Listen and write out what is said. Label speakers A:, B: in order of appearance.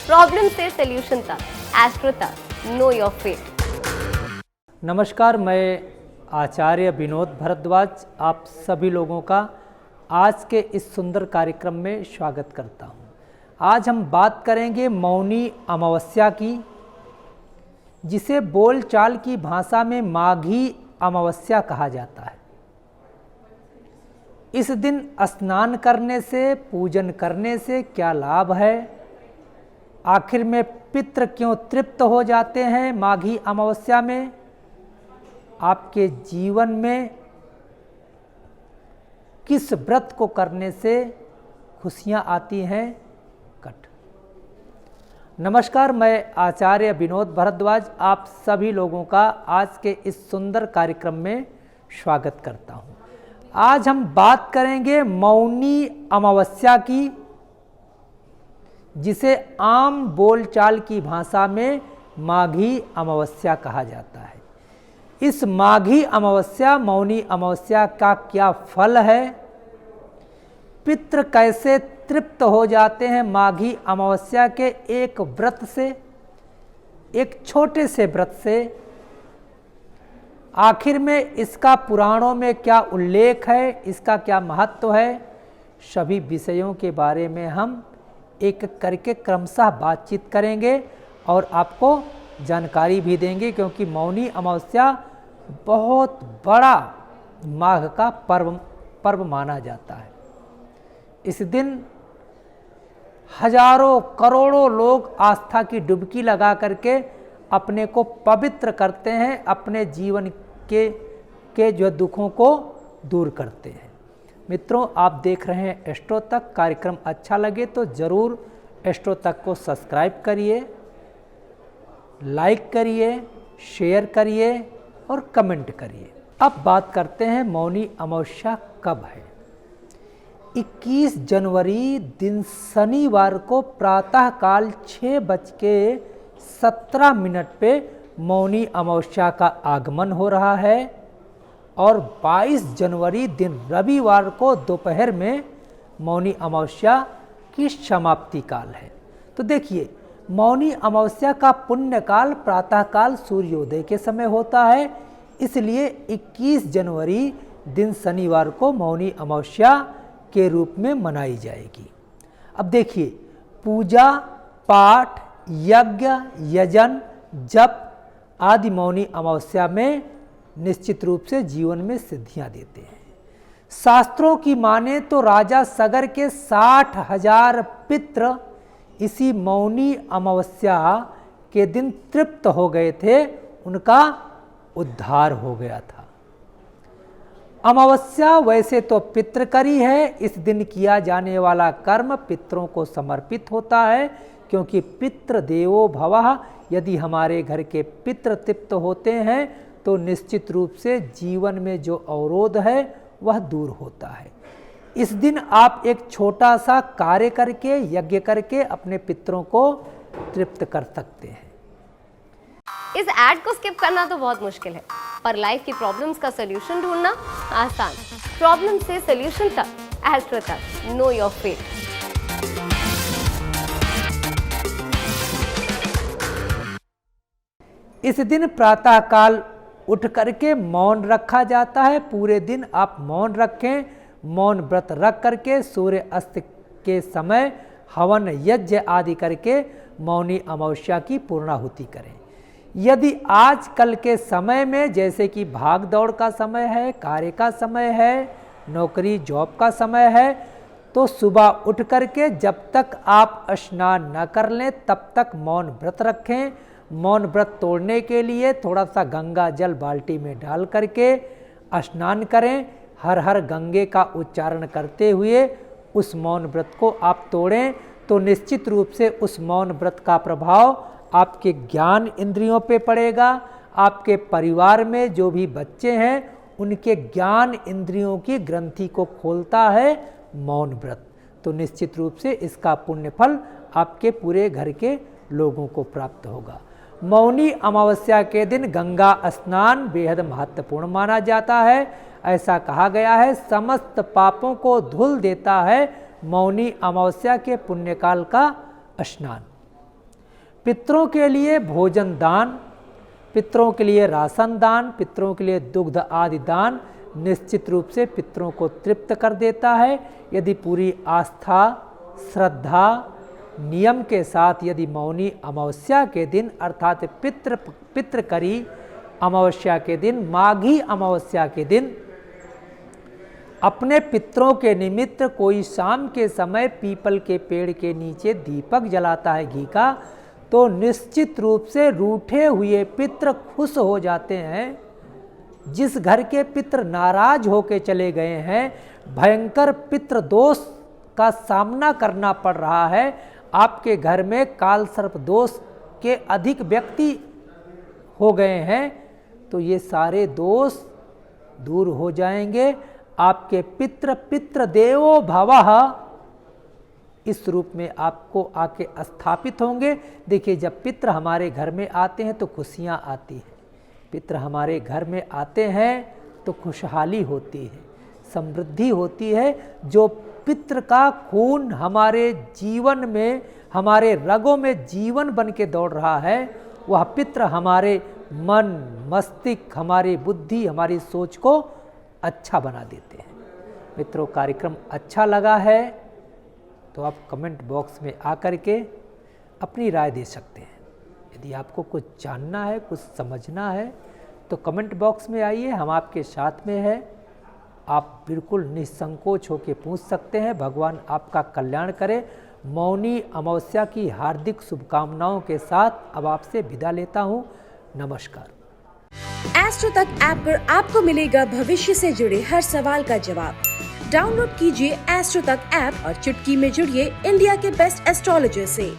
A: Problem से solution तक, astro तक, नो योर फेट।
B: नमस्कार, मैं आचार्य विनोद भारद्वाज आप सभी लोगों का आज के इस सुंदर कार्यक्रम में स्वागत करता हूं। आज हम बात करेंगे मौनी अमावस्या की, जिसे बोलचाल की भाषा में माघी अमावस्या कहा जाता है। इस दिन स्नान करने से, पूजन करने से क्या लाभ है? आखिर में पितृ क्यों तृप्त हो जाते हैं माघी अमावस्या में? आपके जीवन में किस व्रत को करने से खुशियां आती हैं? कट। नमस्कार, मैं आचार्य विनोद भारद्वाज आप सभी लोगों का आज के इस सुंदर कार्यक्रम में स्वागत करता हूं। आज हम बात करेंगे मौनी अमावस्या की, जिसे आम बोलचाल की भाषा में माघी अमावस्या कहा जाता है। इस माघी अमावस्या, मौनी अमावस्या का क्या फल है? पितृ कैसे तृप्त हो जाते हैं माघी अमावस्या के एक व्रत से, एक छोटे से व्रत से? आखिर में इसका पुराणों में क्या उल्लेख है, इसका क्या महत्व है? सभी विषयों के बारे में हम एक करके क्रमशः बातचीत करेंगे और आपको जानकारी भी देंगे, क्योंकि मौनी अमावस्या बहुत बड़ा माघ का पर्व माना जाता है। इस दिन हजारों करोड़ों लोग आस्था की डुबकी लगा करके अपने को पवित्र करते हैं, अपने जीवन के जो दुखों को दूर करते हैं। मित्रों, आप देख रहे हैं एस्ट्रो तक। कार्यक्रम अच्छा लगे तो ज़रूर एस्ट्रो तक को सब्सक्राइब करिए, लाइक करिए, शेयर करिए और कमेंट करिए। अब बात करते हैं मौनी अमावस्या कब है। 21 जनवरी दिन शनिवार को प्रातःकाल 6:17 पे मौनी अमावस्या का आगमन हो रहा है और 22 जनवरी दिन रविवार को दोपहर में मौनी अमावस्या की समाप्ति काल है। तो देखिए, मौनी अमावस्या का पुण्यकाल प्रातःकाल सूर्योदय के समय होता है, इसलिए 21 जनवरी दिन शनिवार को मौनी अमावस्या के रूप में मनाई जाएगी। अब देखिए, पूजा पाठ, यज्ञ, यजन, जप आदि मौनी अमावस्या में निश्चित रूप से जीवन में सिद्धियां देते हैं। शास्त्रों की माने तो राजा सगर के 60,000 पितृ इसी मौनी अमावस्या के दिन तृप्त हो गए थे, उनका उद्धार हो गया था। अमावस्या वैसे तो पितृकरी है, इस दिन किया जाने वाला कर्म पितरों को समर्पित होता है, क्योंकि पितृ देवो भवः। यदि हमारे घर के पितृ तृप्त होते हैं तो निश्चित रूप से जीवन में जो अवरोध है वह दूर होता है। इस दिन आप एक छोटा सा कार्य करके, यज्ञ करके अपने पितरों को तृप्त कर सकते हैं।
A: इस ऐड को स्किप करना तो बहुत मुश्किल है, पर लाइफ की प्रॉब्लम्स का सॉल्यूशन ढूंढना आसान। प्रॉब्लम से सॉल्यूशन तक, एस्ट्रो तक, नो योर फेट।
B: इस दिन प्रातःकाल उठ करके मौन रखा जाता है। पूरे दिन आप मौन रखें। मौन व्रत रख करके सूर्य अस्त के समय हवन, यज्ञ आदि करके मौनी अमावस्या की पूर्णाहुति करें। यदि आजकल के समय में, जैसे कि भाग दौड़ का समय है, कार्य का समय है, नौकरी जॉब का समय है, तो सुबह उठ करके जब तक आप स्नान न कर लें तब तक मौन व्रत रखें। मौन व्रत तोड़ने के लिए थोड़ा सा गंगा जल बाल्टी में डाल करके स्नान करें। हर हर गंगे का उच्चारण करते हुए उस मौन व्रत को आप तोड़ें, तो निश्चित रूप से उस मौन व्रत का प्रभाव आपके ज्ञान इंद्रियों पे पड़ेगा। आपके परिवार में जो भी बच्चे हैं उनके ज्ञान इंद्रियों की ग्रंथि को खोलता है मौन व्रत। तो निश्चित रूप से इसका पुण्य फल आपके पूरे घर के लोगों को प्राप्त होगा। मौनी अमावस्या के दिन गंगा स्नान बेहद महत्वपूर्ण माना जाता है। ऐसा कहा गया है, समस्त पापों को धुल देता है मौनी अमावस्या के पुण्यकाल का स्नान। पितरों के लिए भोजन दान, पितरों के लिए राशन दान, पितरों के लिए दुग्ध आदि दान निश्चित रूप से पितरों को तृप्त कर देता है। यदि पूरी आस्था, श्रद्धा, नियम के साथ यदि मौनी अमावस्या के दिन अर्थात पितृकरी अमावस्या के दिन, माघी अमावस्या के दिन अपने पितरों के निमित्त कोई शाम के समय पीपल के पेड़ के नीचे दीपक जलाता है घी का, तो निश्चित रूप से रूठे हुए पितर खुश हो जाते हैं। जिस घर के पितर नाराज होके चले गए हैं, भयंकर पितृ दोष का सामना करना पड़ रहा है, आपके घर में काल सर्प दोष के अधिक व्यक्ति हो गए हैं, तो ये सारे दोष दूर हो जाएंगे। आपके पितृ देवो भवः इस रूप में आपको आके स्थापित होंगे। देखिए, जब पितृ हमारे घर में आते हैं तो खुशियाँ आती हैं, पितृ हमारे घर में आते हैं तो खुशहाली होती है, समृद्धि होती है। जो पितृ का खून हमारे जीवन में, हमारे रगों में जीवन बन के दौड़ रहा है, वह पितृ हमारे मन, मस्तिष्क, हमारी बुद्धि, हमारी सोच को अच्छा बना देते हैं। मित्रों, कार्यक्रम अच्छा लगा है तो आप कमेंट बॉक्स में आकर के अपनी राय दे सकते हैं। यदि आपको कुछ जानना है, कुछ समझना है तो कमेंट बॉक्स में आइए, हम आपके साथ में हैं। आप बिल्कुल निसंकोच होकर पूछ सकते हैं। भगवान आपका कल्याण करे। मौनी अमावस्या की हार्दिक शुभकामनाओं के साथ अब आपसे विदा लेता हूँ। नमस्कार।
C: एस्ट्रो तक ऐप पर आपको मिलेगा भविष्य से जुड़े हर सवाल का जवाब। डाउनलोड कीजिए एस्ट्रो तक ऐप और चुटकी में जुड़िए इंडिया के बेस्ट एस्ट्रोलॉजर से।